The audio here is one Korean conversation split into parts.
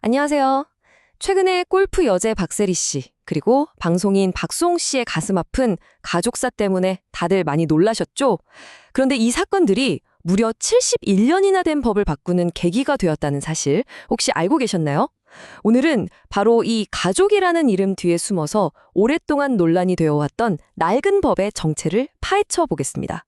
안녕하세요. 최근에 골프 여제 박세리 씨, 그리고 방송인 박수홍 씨의 가슴 아픈 가족사 때문에 다들 많이 놀라셨죠? 그런데 이 사건들이 무려 71년이나 된 법을 바꾸는 계기가 되었다는 사실 혹시 알고 계셨나요? 오늘은 바로 이 가족이라는 이름 뒤에 숨어서 오랫동안 논란이 되어 왔던 낡은 법의 정체를 파헤쳐 보겠습니다.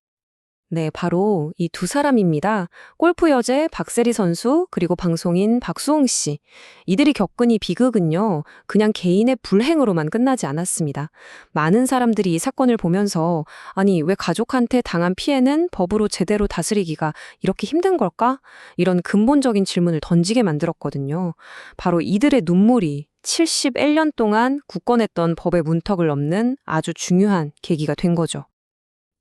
네, 바로 이 두 사람입니다. 골프 여제 박세리 선수, 그리고 방송인 박수홍 씨. 이들이 겪은 이 비극은요, 그냥 개인의 불행으로만 끝나지 않았습니다. 많은 사람들이 이 사건을 보면서, 아니, 왜 가족한테 당한 피해는 법으로 제대로 다스리기가 이렇게 힘든 걸까? 이런 근본적인 질문을 던지게 만들었거든요. 바로 이들의 눈물이 71년 동안 굳건했던 법의 문턱을 넘는 아주 중요한 계기가 된 거죠.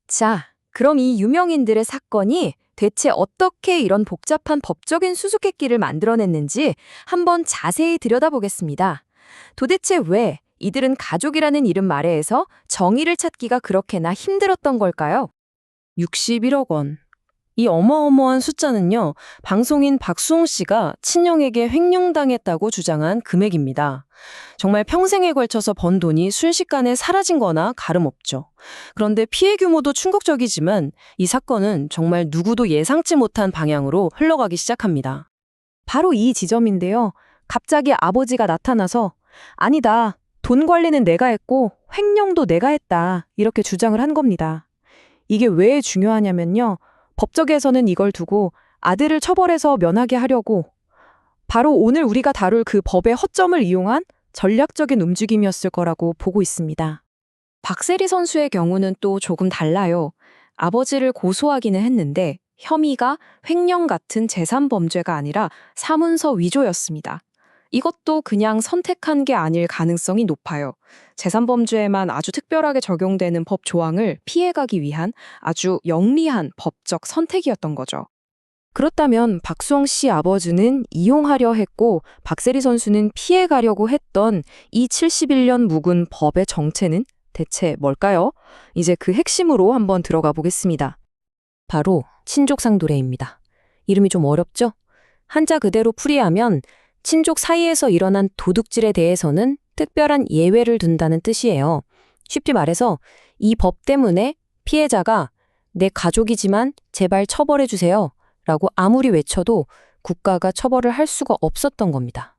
자, 그럼 이 유명인들의 사건이 대체 어떻게 이런 복잡한 법적인 수수께끼를 만들어냈는지 한번 자세히 들여다보겠습니다. 도대체 왜 이들은 가족이라는 이름 아래에서 정의를 찾기가 그렇게나 힘들었던 걸까요? 61억 원. 이 어마어마한 숫자는요, 방송인 박수홍 씨가 친형에게 횡령당했다고 주장한 금액입니다. 정말 평생에 걸쳐서 번 돈이 순식간에 사라진 거나 다름없죠. 그런데 피해 규모도 충격적이지만 이 사건은 정말 누구도 예상치 못한 방향으로 흘러가기 시작합니다. 바로 이 지점인데요. 갑자기 아버지가 나타나서 아니다. 돈 관리는 내가 했고 횡령도 내가 했다. 이렇게 주장을 한 겁니다. 이게 왜 중요하냐면요. 법적에서는 이걸 두고 아들을 처벌해서 면하게 하려고 바로 오늘 우리가 다룰 그 법의 허점을 이용한 전략적인 움직임이었을 거라고 보고 있습니다. 박세리 선수의 경우는 또 조금 달라요. 아버지를 고소하기는 했는데 혐의가 횡령 같은 재산범죄가 아니라 사문서 위조였습니다. 이것도 그냥 선택한 게 아닐 가능성이 높아요. 재산범죄에만 아주 특별하게 적용되는 법 조항을 피해가기 위한 아주 영리한 법적 선택이었던 거죠. 그렇다면 박수홍 씨 아버지는 이용하려 했고 박세리 선수는 피해가려고 했던 이 71년 묵은 법의 정체는 대체 뭘까요? 이제 그 핵심으로 한번 들어가 보겠습니다. 바로 친족상도례입니다. 이름이 좀 어렵죠? 한자 그대로 풀이하면 친족 사이에서 일어난 도둑질에 대해서는 특별한 예외를 둔다는 뜻이에요. 쉽게 말해서 이 법 때문에 피해자가 내 가족이지만 제발 처벌해 주세요 라고 아무리 외쳐도 국가가 처벌을 할 수가 없었던 겁니다.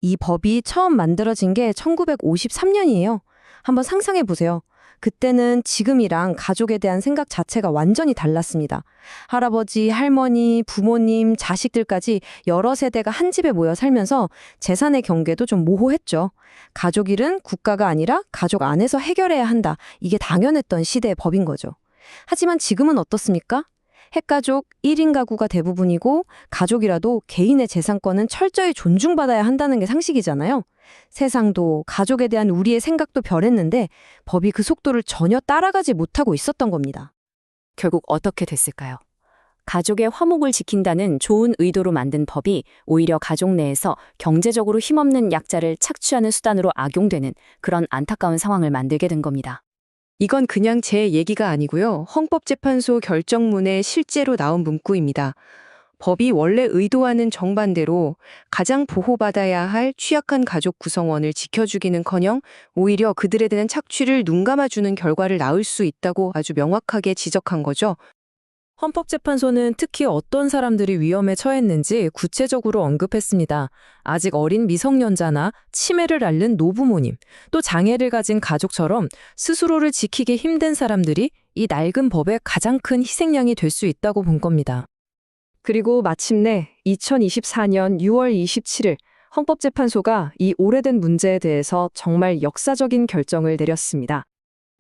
이 법이 처음 만들어진 게 1953년이에요. 한번 상상해 보세요. 그때는 지금이랑 가족에 대한 생각 자체가 완전히 달랐습니다. 할아버지, 할머니, 부모님, 자식들까지 여러 세대가 한 집에 모여 살면서 재산의 경계도 좀 모호했죠. 가족 일은 국가가 아니라 가족 안에서 해결해야 한다. 이게 당연했던 시대의 법인 거죠. 하지만 지금은 어떻습니까? 핵가족 1인 가구가 대부분이고 가족이라도 개인의 재산권은 철저히 존중받아야 한다는 게 상식이잖아요. 세상도 가족에 대한 우리의 생각도 변했는데 법이 그 속도를 전혀 따라가지 못하고 있었던 겁니다. 결국 어떻게 됐을까요? 가족의 화목을 지킨다는 좋은 의도로 만든 법이 오히려 가족 내에서 경제적으로 힘없는 약자를 착취하는 수단으로 악용되는 그런 안타까운 상황을 만들게 된 겁니다. 이건 그냥 제 얘기가 아니고요. 헌법재판소 결정문에 실제로 나온 문구입니다. 법이 원래 의도하는 정반대로 가장 보호받아야 할 취약한 가족 구성원을 지켜주기는커녕 오히려 그들에 대한 착취를 눈감아주는 결과를 낳을 수 있다고 아주 명확하게 지적한 거죠. 헌법재판소는 특히 어떤 사람들이 위험에 처했는지 구체적으로 언급했습니다. 아직 어린 미성년자나 치매를 앓는 노부모님, 또 장애를 가진 가족처럼 스스로를 지키기 힘든 사람들이 이 낡은 법의 가장 큰 희생양이 될 수 있다고 본 겁니다. 그리고 마침내 2024년 6월 27일 헌법재판소가 이 오래된 문제에 대해서 정말 역사적인 결정을 내렸습니다.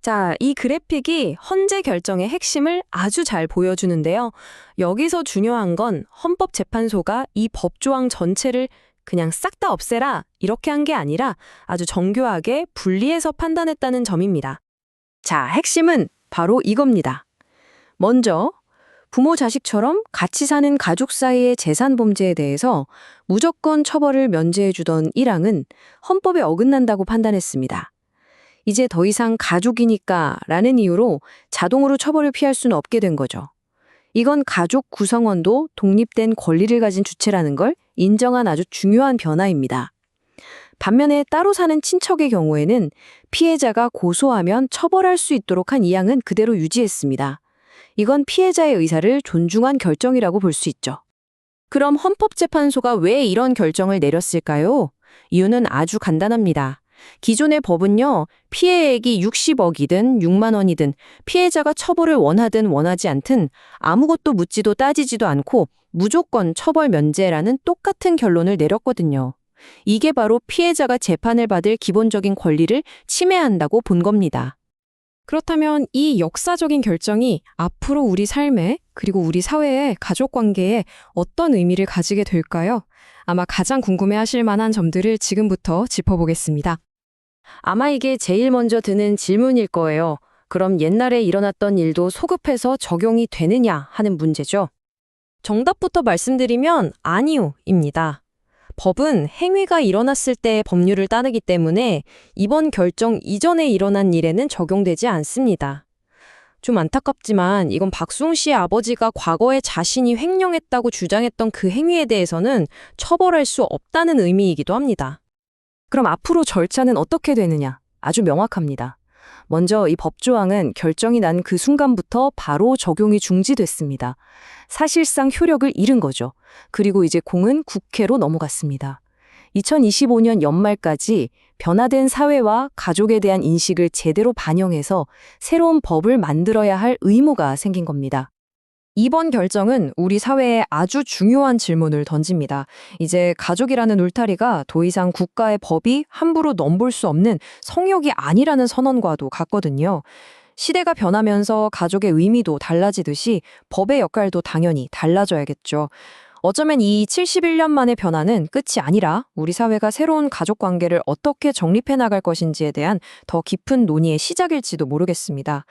자, 이 그래픽이 헌재 결정의 핵심을 아주 잘 보여주는데요. 여기서 중요한 건 헌법재판소가 이 법조항 전체를 그냥 싹 다 없애라 이렇게 한 게 아니라 아주 정교하게 분리해서 판단했다는 점입니다. 자, 핵심은 바로 이겁니다. 먼저 부모 자식처럼 같이 사는 가족 사이의 재산 범죄에 대해서 무조건 처벌을 면제해주던 1항은 헌법에 어긋난다고 판단했습니다. 이제 더 이상 가족이니까 라는 이유로 자동으로 처벌을 피할 수는 없게 된 거죠. 이건 가족 구성원도 독립된 권리를 가진 주체라는 걸 인정한 아주 중요한 변화입니다. 반면에 따로 사는 친척의 경우에는 피해자가 고소하면 처벌할 수 있도록 한 이양은 그대로 유지했습니다. 이건 피해자의 의사를 존중한 결정이라고 볼 수 있죠. 그럼 헌법재판소가 왜 이런 결정을 내렸을까요? 이유는 아주 간단합니다. 기존의 법은요, 피해액이 60억이든 6만 원이든 피해자가 처벌을 원하든 원하지 않든 아무것도 묻지도 따지지도 않고 무조건 처벌 면제라는 똑같은 결론을 내렸거든요. 이게 바로 피해자가 재판을 받을 기본적인 권리를 침해한다고 본 겁니다. 그렇다면 이 역사적인 결정이 앞으로 우리 삶에 그리고 우리 사회의 가족 관계에 어떤 의미를 가지게 될까요? 아마 가장 궁금해하실 만한 점들을 지금부터 짚어보겠습니다. 아마 이게 제일 먼저 드는 질문일 거예요. 그럼 옛날에 일어났던 일도 소급해서 적용이 되느냐 하는 문제죠. 정답부터 말씀드리면 아니요입니다. 법은 행위가 일어났을 때의 법률을 따르기 때문에 이번 결정 이전에 일어난 일에는 적용되지 않습니다. 좀 안타깝지만 이건 박수홍 씨의 아버지가 과거에 자신이 횡령했다고 주장했던 그 행위에 대해서는 처벌할 수 없다는 의미이기도 합니다. 그럼 앞으로 절차는 어떻게 되느냐? 아주 명확합니다. 먼저 이 법조항은 결정이 난 그 순간부터 바로 적용이 중지됐습니다. 사실상 효력을 잃은 거죠. 그리고 이제 공은 국회로 넘어갔습니다. 2025년 연말까지 변화된 사회와 가족에 대한 인식을 제대로 반영해서 새로운 법을 만들어야 할 의무가 생긴 겁니다. 이번 결정은 우리 사회에 아주 중요한 질문을 던집니다. 이제 가족이라는 울타리가 더 이상 국가의 법이 함부로 넘볼 수 없는 성역이 아니라는 선언과도 같거든요. 시대가 변하면서 가족의 의미도 달라지듯이 법의 역할도 당연히 달라져야겠죠. 어쩌면 이 71년 만의 변화는 끝이 아니라 우리 사회가 새로운 가족 관계를 어떻게 정립해 나갈 것인지에 대한 더 깊은 논의의 시작일지도 모르겠습니다.